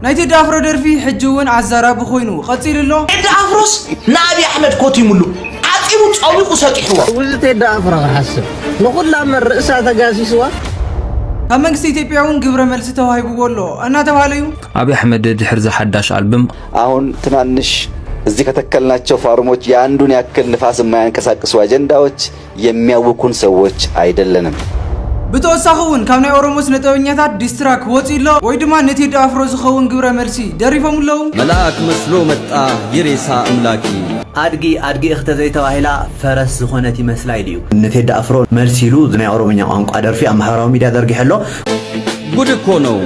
نايتي دافرو درفي حجون عزارا بخوينو قصير الله تيدا أفروس نابي أحمد كوتي ملو عطيبو تصاويقو ساكحوا وزي تيدا أفرو حسب نقول لما الرئيسة تقاسي سوا همنكسي تيبيعون قبر ملسي توهايبو قولو أنا توهاليو أبي أحمد دحرز حداش ألبم أهون تنانش እዚህ ከተከልናቸው ፋርሞች ያንዱን ያክል ንፋስ የማያንቀሳቅሱ አጀንዳዎች የሚያውኩን ሰዎች አይደለንም بتوسخون كامنا أوروموس نتوينيات ديستراك وطيلو ويدما نتيد أفرو زخون قبرة مرسي داريفهم اللو ملاك مسلو متى يريسا أملاكي أدقي اختزي تواهلا فرس زخونتي مسلاي ليو نتيد أفرو مرسيلو زناي أورومينيا وانقو قادر في أمهاراو ميدا درقي حلو قدكونو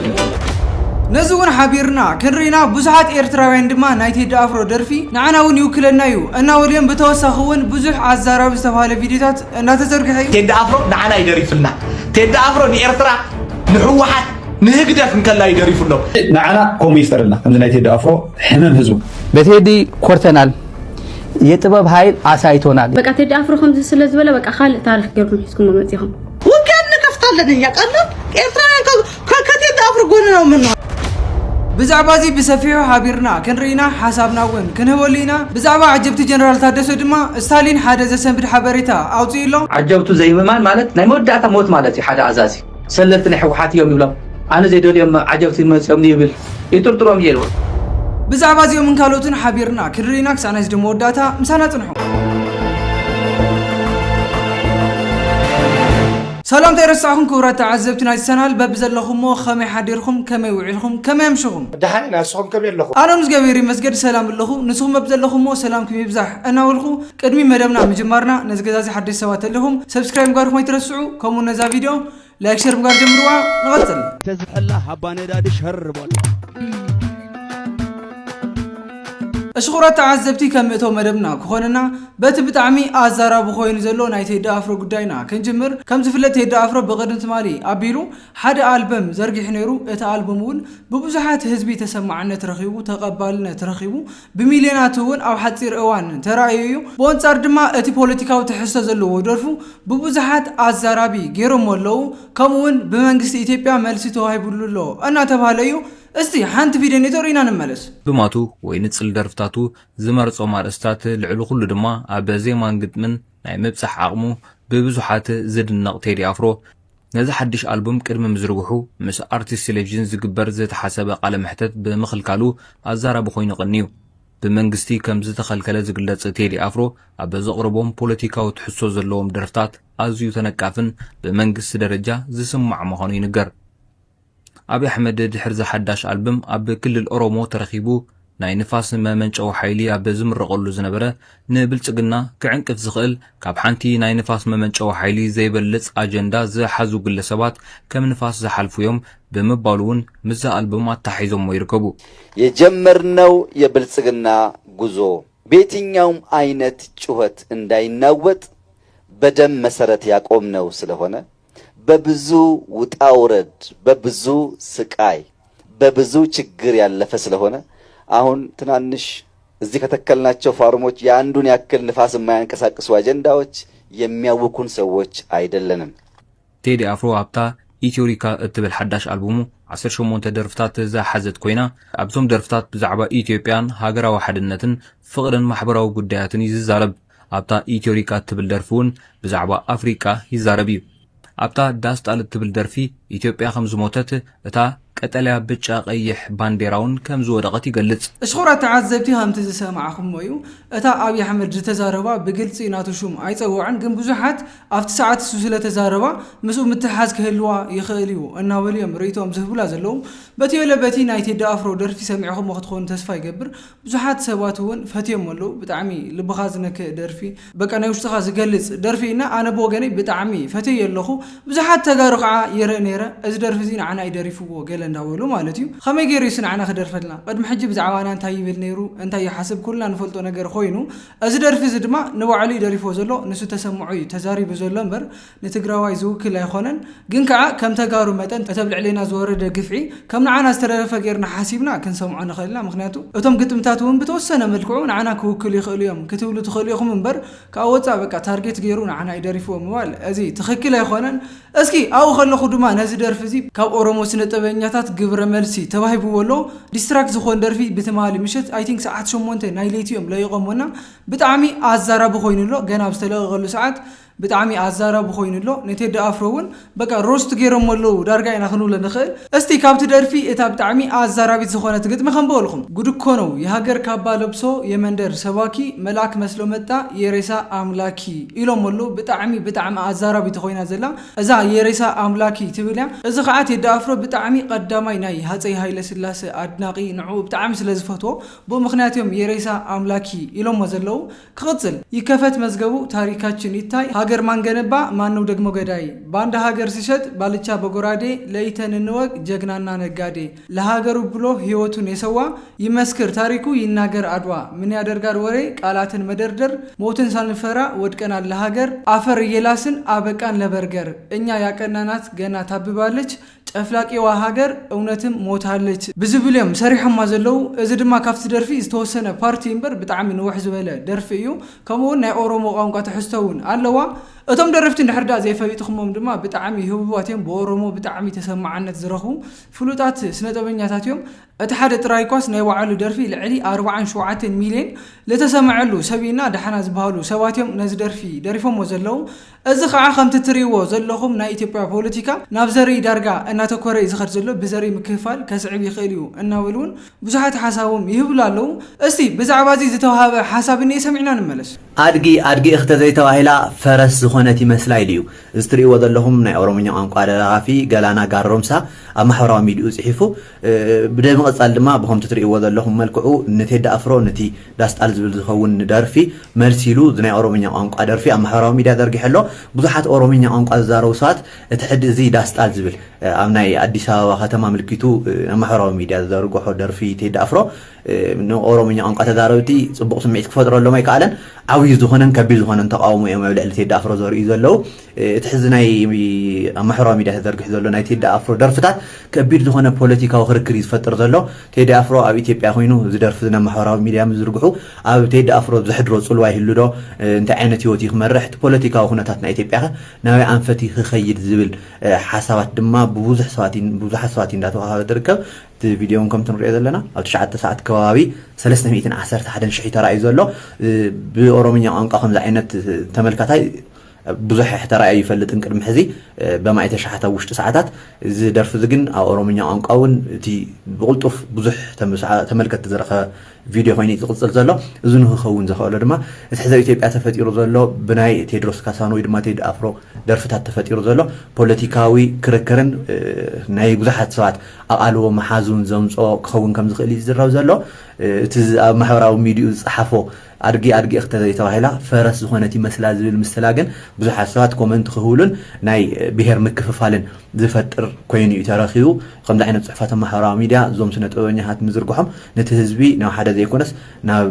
نزون حبيرنا كنرينا بزحات إيرتراوين دما نايتي دافرو درفي نعناون يوكلنا يو أنا وليم بتوسخون بزح عزارة بستفالة فيديوهات أنا تزرقحي تيدا أفرو نعنا يدريفنا تيدا أفرو نإيرترا نحوحات نهجدف نكلا يدريفنا نعنا قوم يفترلنا كم نايتي دافرو حمام هزو بتهدي كورتنال يتباب هاي عسايتونال بقى تيدا أفرو خمس سلز ولا بقى خال تعرف كيركم يسكن ممتيهم وكان نكفتالنا يا قلنا إيرترا كتيدا أفرو قولنا ومنها بزعبازي بسفيحو حبيرنا كنرينا حسابنا وين كنهولينا بزعبا عجبت جنرال تادسو دما ستالين حدا زسنبد حبريتا اوصيلو عجبتو زي بمان مالت ناي موداتا موت مالتي حدا عزازي سلتني حوحات يوم يبلا انا زي دول يوم عجبتي مسمني يبل يطرطروم يلو بزعبازي من كالوتن حبيرنا كنرينا كساناز دم وداتا مسانا تنحو سلام تيرساكم كورات تعذبتنا السنال ببزلكم مو خمي حديركم كما يوعيلكم كما يمشكم دحين ناسهم كبير لكم انا مزغبيري مسجد سلام لكم نسوم ببزلكم مو سلامكم يبزح انا ولكم قدمي مدبنا مجمرنا نزغزازي حدث سوات لهم سبسكرايب غاركم يترسعوا كمو نزا فيديو لايك شير غار جمروا نقتل تزحلا حبانه دادي شربول اشخورات تعذبتي كميتو مدبنا كخوننا بتبطعمي ازارا بخوين زلو نايتي دافرو غداينا كنجمر كم زفلت يدافرو بقدمت مالي ابيلو حدا البوم زرغي حنيرو اتا البومون ببزحات حزبي تسمعنا ترخيبو تقبالنا ترخيبو بمليوناتون او حصير اوان تراييو بونصار دما اتي بوليتيكاو تحسو زلو ودرفو ببزحات ازارابي غيرو مولو كمون بمنግስት ኢትዮጵያ መልሲ ተዋሂቡልሎ እና ተባለዩ እስቲ ሓንቲ ቪዲዮ ኔትወሪና ንመለስ ብማቱ ወይ ንጽል ደርፍታቱ ዝመርጾ ማርስታት ልዕሉ ኩሉ ድማ ኣብ ዜማን ግጥምን ናይ ምብጻሕ ዓቕሙ ብብዙሓት ዝድነቕ ቴዲ ኣፍሮ ነዚ ሓድሽ ኣልበም ቅድሚ ምዝርግሑ ምስ ኣርቲስት ቴሌቪዥን ዝግበር ዝተሓሰበ ቃለ መሕተት ብምኽልካሉ ኣዛራቢ ኮይኑ ቀኒዩ ብመንግስቲ ከም ዝተኸልከለ ዝግለጽ ቴዲ ኣፍሮ ኣብ ዘቕርቦም ፖለቲካዊ ትሕሶ ዘለዎም ደርፍታት ኣዝዩ ተነቃፍን ብመንግስቲ ደረጃ ዝስማዕ ምዃኑ ይንገር أبي أحمد دحرز حداش ألبوم أب كل الأورومو ترخيبو ناي نفاس ما منشأو حيلي أب زمر قلو زنبرة نبلتقنا كعنك في زغل كاب حانتي ناي نفاس ما منشأو حيلي زي بلتس أجندا زي حزو قل سبات كم نفاس زي حلفو يوم بمبالون مزا ألبومات تحيزهم ويركبو يجمرنو يبلتقنا قزو بيتين يوم آينت شوهت انداي نوت بدم مسارت ياقومنو سلهونا በብዙ ውጣውረድ በብዙ ስቃይ በብዙ ችግር ያለፈ ስለሆነ አሁን ትናንሽ እዚህ ከተከልናቸው ፋርሞች ያንዱን ያክል ንፋስ የማያንቀሳቅሱ አጀንዳዎች የሚያውኩን ሰዎች አይደለንም ቴዲ አፍሮ አብታ ኢትዮሪካ እትብል ሓዳሽ አልበሙ 18 ደርፍታት ዝሓዘት ኮይና ኣብዞም ደርፍታት ብዛዕባ ኢትዮጵያን ሃገራዊ ሓድነትን ፍቅርን ማሕበራዊ ጉዳያትን ይዛረብ ኣብታ ኢትዮሪካ እትብል ደርፉን ብዛዕባ አፍሪካ ይዛረብ እዩ أبتا داست على التبل درفي إثيوبيا خمس موتات أتا قتلها بتشا قيح بانديراون كم زود قتي قلت اشخورة تعذبتي هم تزسها معكم ويو أتا أبي حمد جتزاربا بقلت سيناتو شوم عيتسووا عن جنب بزحات أفت ساعات السلسلة تزاربا مسؤول متحاز كهلوا يخيليو أنا وليم ريتهم زهبولا زلوم بتي ولا بتي نايتي دافرو درفي سمعهم وقتخون تسفاي قبر بزحات سواتون فتيم ولو بتعمي لبخازنك درفي بقى أنا وشتخاز قلت درفينا أنا بوجني بتعمي فتي يلخو بزحات تجارقع يرنيرة إذا درفزين عنا يدرفوا قال نداولو مالتيو خمي غير يسنعنا خدرفتنا قد محجب زعوانا انت يبل نيرو انت يحسب كلنا نفلطو ነገር ኮይኑ እዚ ደርፊ እዚ ድማ ንባዕሉ ይደሪፎ ዘሎ ንሱ ተሰምዑ ተዛሪቡ ዘሎ እምበር ንትግራዋይ ዝውክል ኣይኾነን ግን ከዓ ከም ተጋሩ መጠን ተብልዕለና ዝወረደ ግፍዒ ከም ንዓና ዝተረፈ ጌርና ሓሲብና ክንሰምዖ ንኽእልና ምክንያቱ እቶም ግጥምታት እውን ብተወሰነ መልክዑ ንዓና ክውክል ይኽእሉ እዮም ክትብሉ ትኽእሉ ኢኹም እምበር ካብ ወፃ በቃ ታርጌት ገይሩ ንዓና ይደሪፎም ዋል እዚ ትኽክል ኣይኾነን እስኪ ኣው ከለኹ ድማ ነዚ ደርፊ እዚ ካብ ኦሮሞ ስነ ጥበበኛ ሚድያታት ግብረ መልሲ ተባሂብዎ ዲስትራክት ዝኮን ደርፊ ብትማሊ ምሽት አይ ቲንክ ሰዓት 8 ናይ ሌቲዮም ለይቆምና ብጣዕሚ አዛራብ ኮይኑሎ ገና ብስተለቀሉ ሰዓት ብጣዕሚ አዛራብ ኮይኑሎ ነቴዲ አፍሮውን በቃ ሮስት ገይሮምሎ ዳርጋ ኢና ክንብሎ ንኽእል እስቲ ካብቲ ደርፊ እታ ብጣዕሚ አዛራቢት ዝኾነት ግጥሚ ከንበልኩም ጉድ እኮ ነው የሀገር ካባ ለብሶ የመንደር ሰባኪ መልአክ መስሎ መጣ የሬሳ አምላኪ ኢሎምሎ ብጣዕሚ አዛራቢት ኮይና ዘላ እዛ የሬሳ አምላኪ ትብልያ እዚ ከዓ ቴዲ አፍሮ ብጣዕሚ ቀዳማይ ናይ ሃፀይ ሃይለ ስላሴ አድናቂ ንዑ ብጣዕሚ ስለዝፈትዎ ብምክንያቱም የሬሳ አምላኪ ኢሎሞ ዘለው ክቅጽል ይከፈት መዝገቡ ታሪካችን ይታይ ሀገር ማንገነባ ማነው ደግሞ ገዳይ ባንድ ሀገር ሲሸጥ ባልቻ በጎራዴ ለይተን እንወቅ ጀግናና ነጋዴ ለሀገሩ ብሎ ህይወቱን የሰዋ ይመስክር ታሪኩ ይናገር አድዋ ምን ያደርጋል ወሬ ቃላትን መደርደር ሞትን ሳንፈራ ወድቀናል ለሀገር አፈር እየላስን አበቃን ለበርገር እኛ ያቀናናት ገና ታብባለች ጨፍላቂዋ ሀገር እውነትም ሞታለች ብዝብልዮም ሰሪሖማ ዘለው እዚ ድማ ካፍቲ ደርፊ ዝተወሰነ ፓርቲ እምበር ብጣዕሚ ንውሕ ዝበለ ደርፊ እዩ ከምኡውን ናይ ኦሮሞ ቋንቋ ትሕዝቶውን ኣለዋ እቶም ደረፍቲ እንድሕርዳ ዘይፈሊጥኹሞም ድማ ብጣዕሚ ህቡባት እዮም ብኦሮሞ ብጣዕሚ ተሰማዓነት ዝረኽቡ ፍሉጣት ስነጥበበኛታት እዮም እቲ ሓደ ጥራይ ኳስ ናይ ባዕሉ ደርፊ ልዕሊ 47 ሚልዮን ለተሰማዐሉ ሰቢና ደሓና ዝበሃሉ ሰባት እዮም ነዚ ደርፊ ደሪፎምዎ ዘለው እዚ ከዓ ከምቲ ትሪእዎ ዘለኹም ናይ ኢትዮጵያ ፖለቲካ ናብ ዘርኢ ዳርጋ እናተኮረ ዝኸድ ዘሎ ብዘርኢ ምክፍፋል ከስዕብ ይኽእል እዩ እናበሉን ብዙሓት ሓሳቦም ይህብሉ ኣለው እስቲ ብዛዕባ እዚ ዝተዋሃበ ሓሳብ እኒአ ሰሚዕና ንመለስ አድጊ እኽተ ዘይተባሂላ ፈረስ ዝኾነት ይመስላ ኢሉ እዚ ትሪእዎ ዘለኹም ናይ ኦሮምኛ ቋንቋ ደራፊ ገላና ጋሮምሳ ኣብ ማሕበራዊ ሚድኡ ጽሒፉ ብደምቐጻል ድማ ብከምቲ ትሪእዎ ዘለኹም መልክዑ ነቴዲ አፍሮ ነቲ ዳስጣል ዝብል ዝኸውን ደርፊ መልሲ ኢሉ ናይ ኦሮምኛ ቋንቋ ደርፊ ኣብ ማሕበራዊ ሚድያ ዘርጊሕሎ ብዙሓት ኦሮምኛ ቋንቋ ዝዛረቡ ሰባት እቲ ሕዲ እዚ ዳስጣል ዝብል ኣብ ናይ አዲስ አበባ ከተማ ምልክቱ ኣብ ማሕበራዊ ሚድያ ዘርግሖ ደርፊ ቴዲ አፍሮ ንኦሮምኛ ቋንቋ ተዛረብቲ ጽቡቕ ስምዒት ክፈጥረሎም ኣይከኣለን ዓብዪ ዝኾነን ከቢድ ዝኾነን ተቃውሞ እዮም ኣብ ልዕሊ ቴዲ አፍሮ ዘርእዩ ዘለው እቲ ሕዚ ናይ ኣብ ማሕበራዊ ሚድያ ተዘርጊሑ ዘሎ ናይ ቴዲ አፍሮ ደርፍታት ከቢድ ዝኾነ ፖለቲካዊ ክርክር ዝፈጥር ዘሎ ቴዲ አፍሮ ኣብ ኢትዮጵያ ኮይኑ ዝደርፊ ናብ ማሕበራዊ ሚድያ ዝዝርግሑ ኣብ ቴዲ አፍሮ ዝሕድሮ ጽልዋ ይህሉ ዶ እንታይ ዓይነት ህይወት ክመርሕ ፖለቲካዊ ኩነታት ናይ ኢትዮጵያ ናበይ ኣንፈት ክኸይድ ዝብል ሓሳባት ድማ ብዙሓት ሰባት እንዳተዋሃበ ትርከብ ቪዲዮን ከም ትንሪኦ ዘለና ኣብ 9 ሰዓት ከባቢ 311 ሽሕ ተራእዩ ዘሎ ብኦሮምኛ ቋንቋ ከምዚ ዓይነት ተመልካታይ ብዙሕ ተራእዩ ይፈልጥን ቅድሚ ሕዚ በማይተ ሸሓታ ውሽጢ ሰዓታት እዚ ደርፊ እዚ ግን ኣብ ኦሮምኛ ቋንቋ እውን እቲ ብቁልጡፍ ብዙሕ ተመልከት ዝረኸበ ቪዲዮ ኮይኑ ዝቕፅል ዘሎ እዚ ንክኸውን ዝኽእሎ ድማ እቲ ሕዚ ኢትዮጵያ ተፈጢሩ ዘሎ ብናይ ቴድሮስ ካሳኖ ወይ ድማ ቴዲ አፍሮ ደርፍታት ተፈጢሩ ዘሎ ፖለቲካዊ ክርክርን ናይ ብዙሓት ሰባት ኣቃልቦ መሓዙን ዘምፅኦ ክኸውን ከም ዝኽእል ይዝረብ ዘሎ እቲ ኣብ ማሕበራዊ ሚድኡ ዝፀሓፎ አድጊ እኽተ ዘይተባሂላ ፈረስ ዝኾነት ይመስላ ዝብል ምስተላግን ብዙሓት ሰባት ኮመንት ክህብሉን ናይ ብሄር ምክፍፋልን ዝፈጥር ኮይኑ እዩ ተረኺቡ ከምዚ ዓይነት ፅሑፋት ማሕበራዊ ሚድያ እዞም ስነ ጥበበኛታት ምዝርግሖም ነቲ ህዝቢ ናብ ሓደ ዘይኮነስ ናብ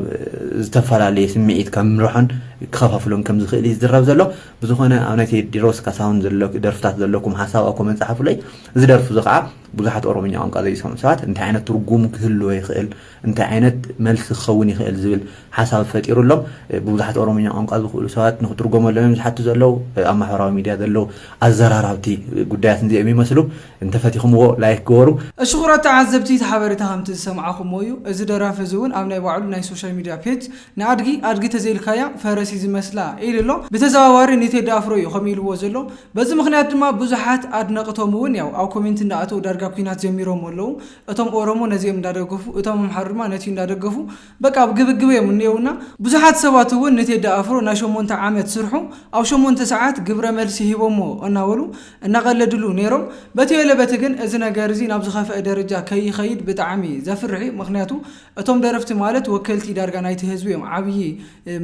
ዝተፈላለየ ስምዒት ከምርሖን ክኸፋፍሎን ከም ዝኽእል ይዝረብ ዘሎ ብዝኾነ ኣብ ናይ ቴድሮስ ካሳሁን ደርፍታት ዘለኩም ሓሳብ ኣብ ኮመንት ጻሕፉለይ እዚ ደርፊ እዚ ከዓ ብዙሓት ኦሮምኛ ቋንቋ ዘይሰምዑ ሰባት እንታይ ዓይነት ትርጉም ክህልዎ ይኽእል እንታይ ዓይነት መልሲ ክኸውን ይኽእል ዝብል ሓሳብ ፈጢሩሎም ብዙሓት ኦሮምኛ ቋንቋ ዝኽእሉ ሰባት ንኽትርጎመሎም ዝሓቱ ዘለው ኣብ ማሕበራዊ ሚድያ ዘለው ኣዘራራብቲ ጉዳያት እንዚኦም ይመስሉ እንተፈቲኹምዎ ላይክ ገበሩ ሽኩራት ተዓዘብቲ ሓበሬታ ከምቲ ዝሰማዓኹም እዩ እዚ ደራፊ እዚ እውን ኣብ ናይ ባዕሉ ናይ ሶሻል ሚድያ ፔጅ ንአድጊ ተዘይልካያ ፈረሲ ዝመስላ ኢሉሎ ብተዘዋዋሪ ንቴዲ አፍሮ እዩ ከሚልዎ ዘሎ በዚ ምክንያት ድማ ብዙሓት አድነቅቶም እውን ያው ኣብ ኮሜንት እንዳኣተው ዳርጋ ኩናት ጀሚሮም ኣለው እቶም ኦሮሞ ነዚኦም እንዳደገፉ እቶም አምሓራ ድማ ነቲ እንዳደገፉ በቃ ግብግብ እዮም እንየውና ብዙሓት ሰባት እውን ንቴዲ አፍሮ ናይ 8 ዓመት ስርሑ ኣብ 8 ሰዓት ግብረ መልሲ ሂቦሞ እናበሉ እናቀለድሉ ነይሮም በተየለበት ግን እዚ ነገር እዚ ናብ ዝኸፈአ ደረጃ ከይኸይድ ብጣዕሚ ዘፍርሒ ምክንያቱ እቶም ደረፍቲ ማለት ወከልቲ ዳርጋ ናይቲ ህዝቢ እዮም ዓብዪ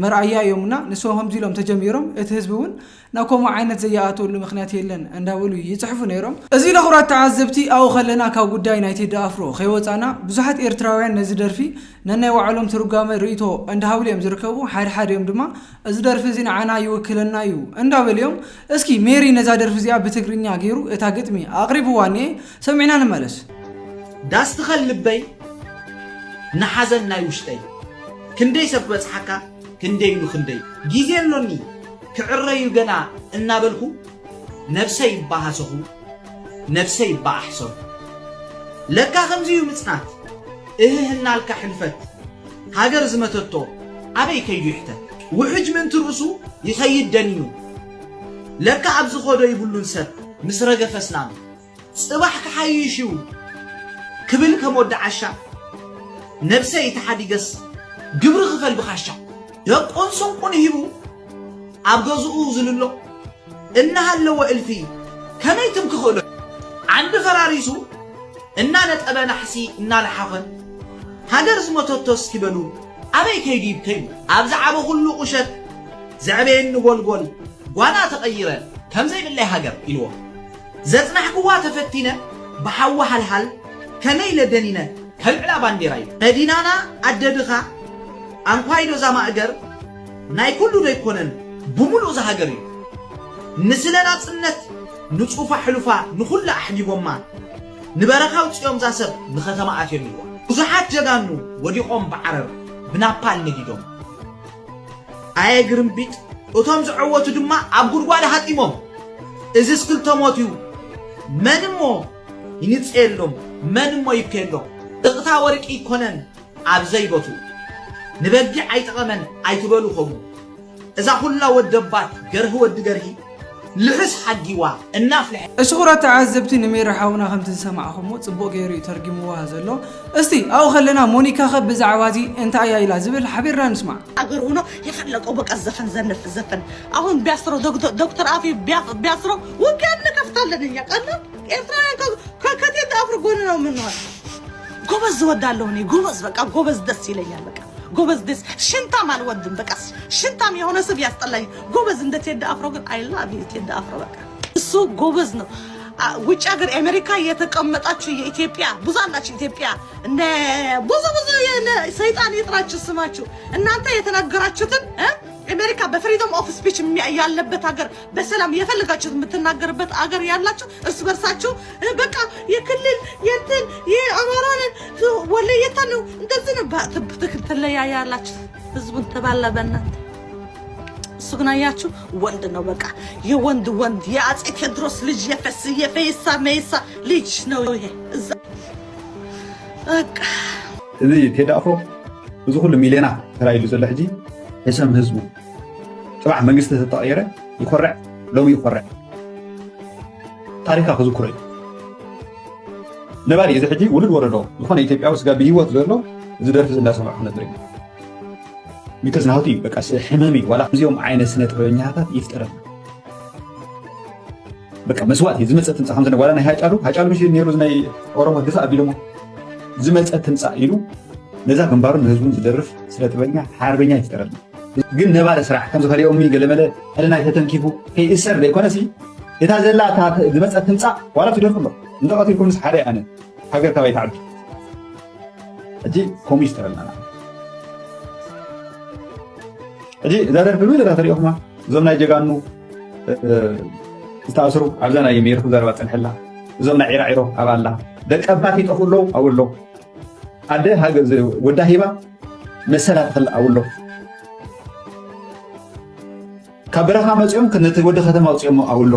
መርኣያ እዮምና ንሶም ከምዚ ኢሎም ተጀሚሮም እቲ ህዝቢ እውን ናብ ከምኡ ዓይነት ዘየኣተሉ ምክንያት የለን እንዳበሉ ይፅሕፉ ነይሮም እዚ ለኹራት ተዓዘብቲ ኣብኡ ከለና ካብ ጉዳይ ናይ ቴዲ አፍሮ ከይወፃና ብዙሓት ኤርትራውያን ነዚ ደርፊ ነናይ ባዕሎም ትርጓመ ርእቶ እንዳሃብሉ እዮም ዝርከቡ ሓደ እዮም ድማ እዚ ደርፊ እዚ ንዓና ይውክለና እዩ እንዳበልዮም እስኪ ሜሪ ነዛ ደርፊ እዚኣ ብትግርኛ ገይሩ እታ ግጥሚ ኣቕሪብዋ እኒአ ሰሚዕና ንመለስ ዳስትኸል ልበይ ንሓዘን ናይ ውሽጠይ ክንደይ ሰብ በፅሓካ ክንደይ ኢሉ ክንደይ ጊዜ ኣሎኒ ክዕረዩ ገና እናበልኩ ነፍሰይ ይባሃሰኹ ነፍሰይ ይባኣሕሰኹ لكا خمزيو مصنات هنالك حلفت هاجر زمتتو أبي كيدو يحتل وحج من ترسو يخيد دنيو لكا عبز خودو يبولون سب مسرق فسنام صباح كحيشو كبل كمود عشا نفسه يتحديقس قبر غفل بخاشا يقون سنقون هيبو عبغزو زللو إنها اللو إلفي كما يتم كخولو عند فراريسو إننا نتقبل حسي إننا لحقن هاجر زمتتوس كبلو أبي كيديب كيدو أبزع عبو خلو قشت زعبين نقول وانا تغيرا كم زي بالله هاجر إلوه زتنا حكوها تفتينا بحوها الحل كميل دنينا كالعلا بانديراي قدينانا أددخا أنقايدو زما أجر ناي كلو ديكونن بمولو زهاجري نسلنا صنت نصوفا حلوفا نخل أحجبهم ما نبرخاو تيوم زاسب نختم آتيريوا وزحات جدانو وديقوم بعرر بنابال نديدوم أيقرم بيت وتم زعوتو دما أبقر والا حتيمهم إذا سكل تموتيو منمو ينتسئلهم منمو يبكيلهم اغتا ورق يكونن عبزيبتو نبقي عيتغمن عيتبالو خمو إذا خلا ودبات قره ودقره لحس حقيوا النافلح الشغرة تعذبتي نمير حاونا خمت سمعهم وتصبو غيري ترجموها زلو استي او خلينا مونيكا خب زعواتي انت ايا الى زبل حبيرنا نسمع اغرونو يخلقوا بقى الزفن زنف الزفن اهون بياسرو دكتور عافي بياسرو وكان كفتلن يا قلب ايرترايان كتيت افرغون ነው ምን ነው ጎበዝ ወዳለሁ እኔ ጎበዝ በቃ ጎበዝ ደስ ይለኛል በቃ ጎበዝ ደስ ሽንታም አልወድም በቃ ሽንታም የሆነ ስብ ያስጠላኝ ጎበዝ እንደ ቴዳ አፍሮ ግን አይ ላቭ ዩ ቴዳ አፍሮ በቃ እሱ ጎበዝ ነው ውጭ ሀገር አሜሪካ የተቀመጣችሁ የኢትዮጵያ ብዙ አላችሁ ኢትዮጵያ እነ ብዙ ሰይጣን ይጥራችሁ ስማችሁ እናንተ የተናገራችሁትን አሜሪካ በፍሪደም ኦፍ ስፒች ያለበት ሀገር በሰላም የፈልጋችሁት የምትናገርበት ሀገር ያላችሁ እርስ በርሳችሁ በቃ የክልል የትን የአማራን ወለየታን እንደዚህ ነው በትክክል ላይ ያላችሁ ህዝቡን ተባለበናት እሱ ግን አያችሁ ወንድ ነው በቃ የወንድ የአፄ ቴዎድሮስ ልጅ የፈይሳ ሜሳ ልጅ ነው ይሄ በቃ እዚህ ቴዲ አፍሮ ብዙ ሁሉ ሚሊዮና ተራይሉ ዘለ ሕጂ اسم هزمه طبعا መንግስት ተጣየረ ይቆርዕ ሎሚ ይቆርዕ ታሪካ ከዝኩረይ ነባሪ እዚ ሕጂ ውልድ ወረዶ ዝኾነ ኢትዮጵያ ውስጥ ጋር በህይወት ዘሎ ዝደርፍ ዝናሰማዕ ነበር ቢከዝ ናውቲ በቃ ሕመሚ ወላ እዚኦም ዓይነት ስነ ጥበበኛታት ይፍጠረን በቃ መስዋዕት ዝመፀት ህንፃ ከምዘነ ወላ ናይ ሃጫሉ ምሽ ነይሩ ናይ ኦሮሞ ድፋ አቢሎሞ ዝመፀት ህንፃ ኢሉ ነዛ ግንባሩን ህዝቡን ዝደርፍ ስነ ጥበበኛ ሓርበኛ ይፍጠረን ግን ነባለ ስራሕ ከም ዝኸሪኦም ገለመለ አለና ተተንኪፉ ከይእሰር ለይኮነሲ እታ ዘላ ዝመፀት ህንፃ ዋላ ትደርፍሎ እንደቀቲልኩም ንስ ሓደ ኣነ ሃገር ካባይ ተዓዱ እጂ ከምኡ ይፍጠረልና እጂ እዛ ደርፊ ብለታ ተሪኦኹማ እዞም ናይ ጀጋኑ ዝተኣስሩ ኣብዛ ናይ ሜርኩ ዘረባ ፀንሐላ እዞም ናይ ዒራዒሮ ኣብ ኣላ ደቀባት ይጠፍኡ ኣለው ኣብሎ ኣደ ወዳ ሂባ መሰላ ትኽእል ኣብሎ ካብ በረኻ መፅኦም ነቲ ወዲ ከተማ ውፅኦም ኣብሎ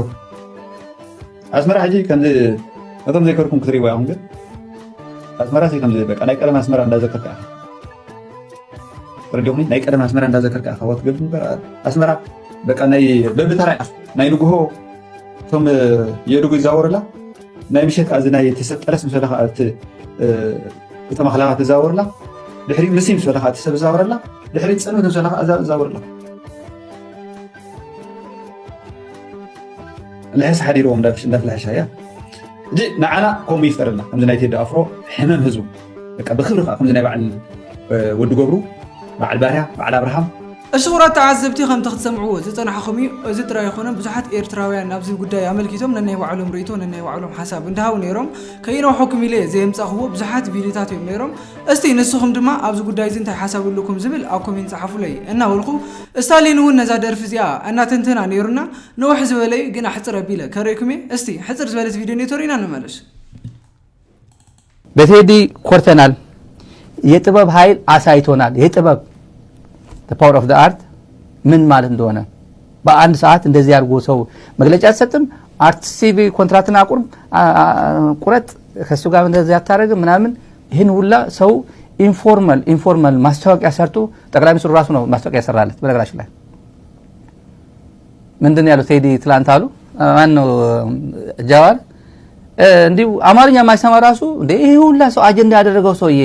ኣስመራ ሕጂ ከምዚ ነቶም ዘይከርኩም ክትሪእዎ ኢኹም ግን ኣስመራ ከምዚ በቃ ናይ ቀደም ኣስመራ እንዳዘከርካ ረዲኹኒ ናይ ቀደም ኣስመራ እንዳዘከርካ ወት ገልፍ ነበር ኣስመራ በቃ ናይ በብተራ ናይ ንጉሆ እቶም የድጉ ይዛወረላ ናይ ምሸት ኣዚ ናይ ተሰጠለስ ምስ በለኻ እቶም ኣኽላኻ ትዛወረላ ድሕሪ ምሲ ምስ በለኻ እቲ ሰብ ዝዛወረላ ድሕሪ ፀንበት ምስ በለኻ እዛ ዝዛወረላ لحس حديرهم እንዳፍላሽ ያ እጂ ንዓና ከምኡ ይፍጠረልና ከምዚ ናይ ቴዲ አፍሮ ሕመም ህዝቡ በቃ ብክብሪ ከምዚ ናይ በዓል ወዲ ገብሩ በዓል ባርያ በዓል አብርሃም الشغرات تعذبتي خم تختصمعوا زتنا حكمي زت رايخونا بزحات إيرتراويان نابزي قداي عملكيتهم ننهي وعلوم ريتون ننهي وعلوم حساب اندهاو نيروم كينو حكمي ليه زي مصاخو بزحات فيديوهات نيروم استي نسخم دما ابز قداي زنت حساب لكم زبل او كومنت صحفوا لي انا ولقو استالينو نزا درف زيا انا تنتنا نيرنا نو حزب لي قنا حصر بيله كريكمي استي حصر زبلت فيديو نيتورينا نملش بتيدي كورتنال يطبب ኃይል አሳይቶናል የጥበብ the power of the art ምን ማለት እንደሆነ በአንድ ሰዓት እንደዚህ አድርጎ ሰው መግለጫ ሰጥም አርት ሲቪ ኮንትራክትና ቁርጥ ከሱ ጋር እንደዚህ ያታረገ ምናምን ይሄን ሁላ ሰው ኢንፎርማል ማስታወቂያ ሰርቶ ጠቅላይ ሚኒስትሩ ራሱ ነው ማስታወቂያ ያሰራለት። በነገራችን ላይ ምንድነው ያለው ቴዲ ትላንት አሉ ማን ነው ጃዋር እንዲሁ አማርኛ ማይሰማ ራሱ እንደ ይሄ ሁላ ሰው አጀንዳ ያደረገው ሰውዬ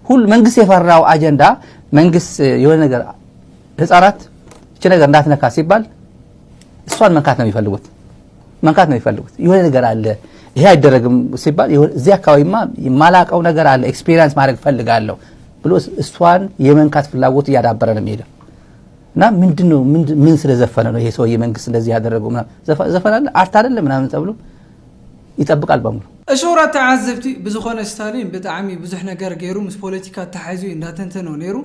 ሁሉ መንግስት የፈራው አጀንዳ መንግስት የሆነ ነገር ህፃናት እቺ ነገር እንዳትነካ ሲባል እሷን መንካት ነው የሚፈልጉት የሆነ ነገር አለ ይሄ አይደረግም ሲባል እዚህ አካባቢማ የማላቀው ነገር አለ ኤክስፒሪየንስ ማድረግ ፈልጋለሁ ብሎ እሷን የመንካት ፍላጎት እያዳበረ ነው የሚሄደው እና ምንድነው ምን ስለዘፈነ ነው ይሄ ሰውዬ መንግስት እንደዚህ ያደረገው ዘፈናል አርት አይደለም ምናምን ተብሎ ይጠብቃል በሙሉ እሾራ ተዓዘብቲ ብዙኾነ ስታሊን ብጣዕሚ ብዙሕ ነገር ገይሩ ምስ ፖለቲካ ተሓዙ እንዳተንተነው ነይሩ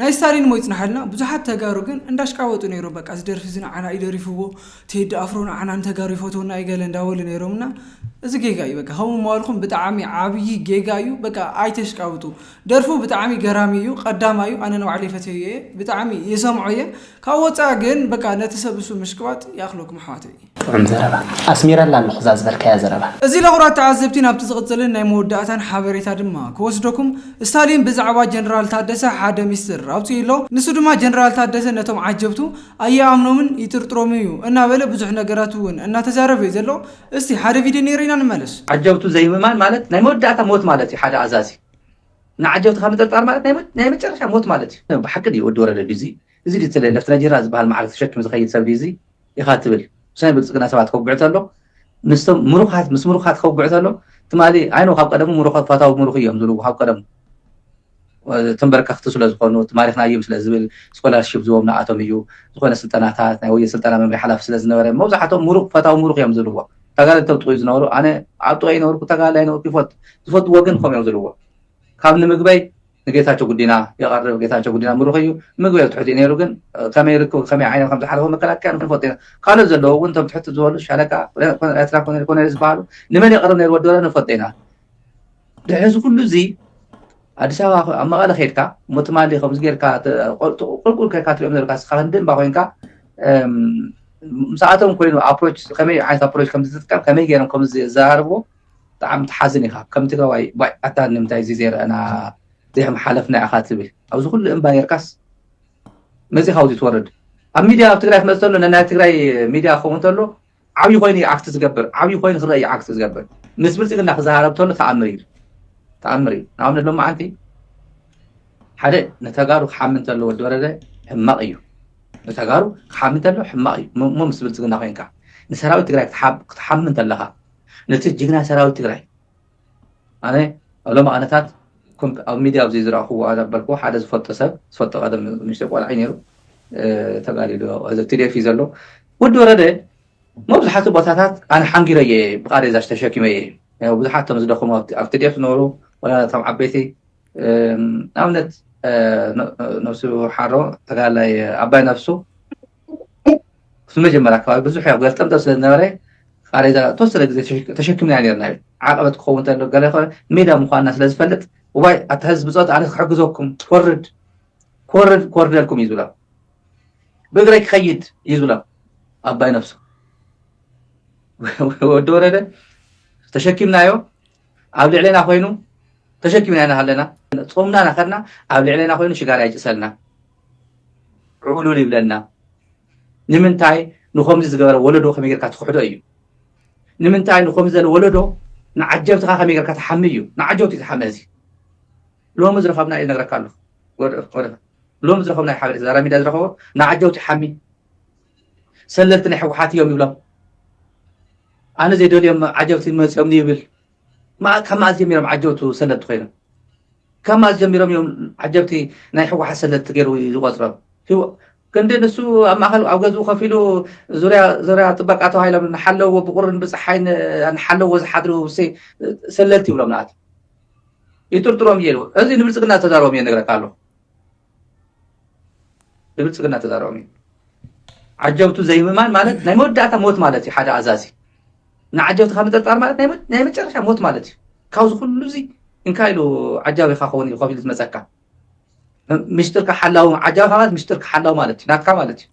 ናይ ስታሊን ሞይጽናሐልና ብዙሓት ተጋሩ ግን እንዳሽቃወጡ ነይሩ በቃ ዝደርፊ ዝና ዓና ይደሪፍዎ ቴዲ አፍሮና ዓናን ተጋሩ ይፎቶና ይገለ እንዳወሉ ነይሮምና እዚ ጌጋ እዩ በቃ ኸሙ ማልኩም ብጣዕሚ ዓብይ ጌጋ እዩ በቃ አይተሽቃወጡ ደርፉ ብጣዕሚ ገራሚ እዩ ቀዳማዩ አነ ነው ዓሊ ፈተየ ብጣዕሚ የሰምዑየ ካወፃ ግን በቃ ነተሰብሱ ምሽቅባጥ ያኽሎኩም ሓዋተይ ዘረባ አስሚራላ ለኹዛ ዝበልካያ ዘረባ እዚ ለኹራት ተዓዘብቲ ናብቲ ዝቕፅልን ናይ መወዳእታን ሓበሬታ ድማ ክወስደኩም ስታሊን ብዛዕባ ጀነራል ታደሰ ሓደ ሚስጥር አውፅኢሎ ንሱ ድማ ጀነራል ታደሰ ነቶም ዓጀብቱ አየኣምኖምን ይጥርጥሮም እዩ እናበለ ብዙሕ ነገራት እውን እናተዛረበ እዩ ዘሎ እስቲ ሓደ ቪድዮ ነይርና ንመለስ ዓጀብቱ ዘይምማን ማለት ናይ መወዳእታ ሞት ማለት እዩ ሓደ ኣዛዚ ንዓጀብቱ ካብ ምጥርጣር ማለት ናይ መጨረሻ ሞት ማለት እዩ ብሓቂ ድዩ ወዲ ወረደ ዲዚ እዚ ድትለ ለፍተና ጀነራል ዝበሃል ማዕረግ ተሸኪሙ ዝኸይድ ሰብ ዲዚ ኢኻ ትብል ሰይ ብልጽግና ሰባት ከውግዕ ተሎ ንስቶም ምሩኻት ከውግዕ ተሎ ትማሊ አይኖ ካብ ቀደሙ ምሩኻት ፋታው ምሩኽ እዮም ዝብሉ ካብ ቀደሙ ተንበርከኽቲ ስለ ዝኾኑ ትማሪኽና እዮም ስለ ዝብል ስኮላርሺፕ ዝቦም ንኣቶም እዩ ዝኾነ ስልጠናታት ናይ ወየ ስልጠና መምርሒ ሓላፊ ስለ ዝነበረ መብዛሕትኦም ምሩኽ ፋታው ምሩኽ እዮም ዝብልዎ ተጋዳላይ ተብጥቑ ዝነበሩ ኣነ ኣብ ጥቑ ይነበርኩ ተጋዳላይ ነበርኩ ዝፈትዎ ግን ከምኡ እዮም ዝብልዎ ካብ ንምግበይ ጌታቸው ጉዲና የቀረበ ጌታቸው ጉዲና ምሩኽ እዩ ምግበይ ትሕቲ ነይሩ ግን ከመይ ርክብ ከመይ ዓይነት ከም ዝሓለፈ መከላከያ ንፈልጦ ካልኦት ዘለዎ እውን ቶም ትሕቲ ዝበሉ ሻለቃ ኤርትራ ኮነ ዝበሃሉ ንመን የቀርብ ነይሩ ወዲ ወረዳ ንፈልጦ ኢና ድሕዚ ኩሉ እዚ አዲስ አበባ ኣብ መቐለ ኸይድካ ሞትማሊ ከምዚ ጌርካ ቁልቁል ከይካ ትሪኦም ነርካ ስኻ ክንድን ባ ኮይንካ ምስኣቶም ኮይኑ ኣፕሮች ከመይ ዓይነት ኣፕሮች ከም ዝጥቀም ከመይ ገይሮም ከምዚ ዘራርብዎ ብጣዕሚ ትሓዝን ኢኻ ከም ትግራዋይ ኣታ ንምንታይ እዚ ዘይረአና زي حلفنا عخاتبي أو زخل إمبانيركاس مزي خاوزي تورد الميديا بتقرأ مثلاً إن أنا تقرأ ميديا خوان تلو عبي خويني عكس تجبر عبي خويني خرأي عكس تجبر بالنسبة لي إن أخذ عرب تلو تعمري نعم نلوم عندي حدا نتجارو حامن تلو الدورة ده حماقيو نتجارو حامن تلو حماقي مو بالنسبة لي إن أخوينك نسراوي تقرأ تحمن تلها نتيجنا سراوي تقرأ أنا أولا ما أنا تات كم الميديا بزي زراعه على بالكو حدث فط قدم مشتاق على عينه تقالي له هذا تري في زلو ودورة ده مو بحث بطاطات أنا حنجرة بقارئ زاش تشكي مي يعني بحث مزدخم أبتدي في نورو ولا طبعا عبيتي أمنت نفسه حرو تقالي أباي نفسه في مجمع ركاب بزوج حياة قلت أم تصل النوري قارئ زا توصل تشكي من يعني النايل عقبت خوان تلو قال يا خال ميدا مخانس لازم فلت وباي أتهز بزات على حجزكم كورد لكم يزولا بقرأ خيد يزولا أباي نفسه والدورة ده تشكي منايو عبد علينا خوينو تشكي مننا هلنا صومنا نخرنا عبد علينا خوينو شجار يجسلنا عقولوا لي بلنا نمنتاي نخمز زجار ولدو خمير كاتخدو أيو نمنتاي نخمز الولدو نعجبت خمير كاتحميو نعجبت تحمزي لو مزرف ابناء نغرك له لو مزرف ابناء حاجه اذا رمي دزرفو نعجوت حمي سللتني حوحات يوم يبلا انا زي دول يوم عجوت مسمني يبل ما كما زميرم عجوت سلت خير كما زميرم يوم عجبتي ناي حوحات سلت غير يوصرب هو كند نسو اما خلو اوغزو خفيلو زريا طبقاته هاي لما حلو بقرن بصحين نحلو وزحدرو سي سللتي ولا منات يترترهم يلو هذه نبلسقنا تدارهم ينقرأ قالوا نبلسقنا تدارهم عجبتو زي ما مالت نايمود داتا موت مالتي حاجة عزازي نعجبت خامد الطار مالت نايمود شرشة موت مالتي كاوز كله زي إن كايلو عجابي خاخوني خافيل مزكا مشترك حلاو عجاب هذا مشترك حلاو مالتي ناتكا مالتي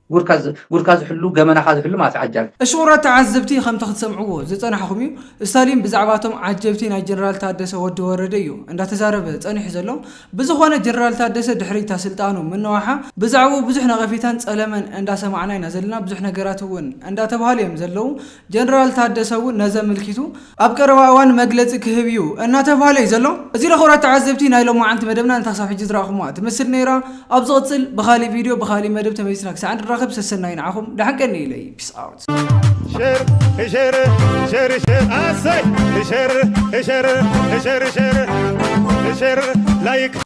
غوركاز حلو جمنا خاز حلو ما عجاب الشورى تعذبتي خم تاخذ سمعوه زي صنحكم يو ستالين بزعباتهم عجبتي نا جنرال تادسه ود ورديو اندا تزارب صنح زلو بزخونه جنرال تادسه دحريتا سلطانو منوحا بزعبو بزح نغفيتان صلمن اندا سمعنا ينزلنا بزح نغرات ون اندا تبهاليم زلو جنرال تادسه نزا ملكيتو ابقرواوان مغلص كهبيو انا تبهالي زلو ازي لخورا تعذبتي نايلو ما انت مدبنا انت صافي جزراخمات نيرا أبزغتل بخالي فيديو بخالي مدب تميسناك سعند الراقب سسناين عاهم دحقني إلي بيس أوت شير لايك